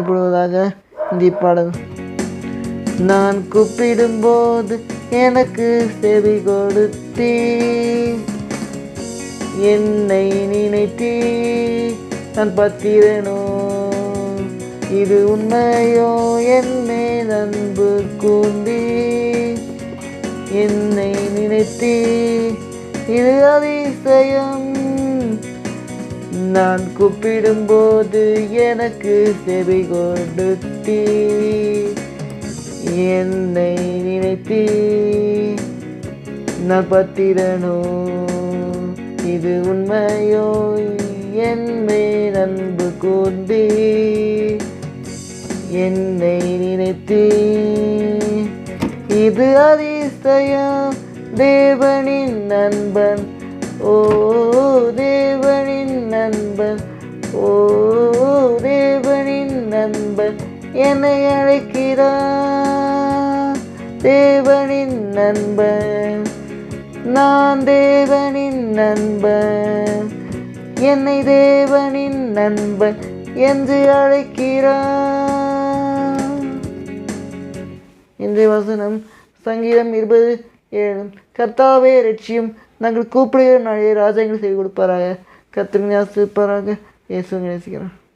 பயப்படுவதாக இந்த பாடல். நான் கூப்பிடும்போது எனக்கு செவி கொடுத்தீ, என்னை நினைத்தீ, நான் பத்திரனோ, இது உண்மையோ, என் மேல் அன்பு கூர்ந்தீ, என்னை நினைத்தீ, இது அதிசயம். நான் கூப்பிடும்போது எனக்கு செவி கொடுத்தீ, என்னை நினைத்தீ, நான் பத்திரனோ, இது உண்மையோ, என் மேல் அன்பு கூர்ந்தீ, என்னை நினைத்தீ, இது அதிசயம். தேவனின் நண்பன், ஓ தேவனின் நண்பன், ஓ தேவனின் நண்பன் என்னை அழைக்கிறார். தேவனின் நண்பன், நான் தேவனின் நண்பன், என்னை தேவனின் நண்பன் என்று அழைக்கிறார். இன்றைய வசனம் சங்கீதம் 20:7. கர்த்தாவே இரட்சியும், நாங்கள் கூப்பிடுகிற நாளே ராஜாங்கள் செய்து கொடுப்பாராக. கர்த்தர் ஆசீர்வதிப்பாராக. இயேசு நேசிக்கிறார்.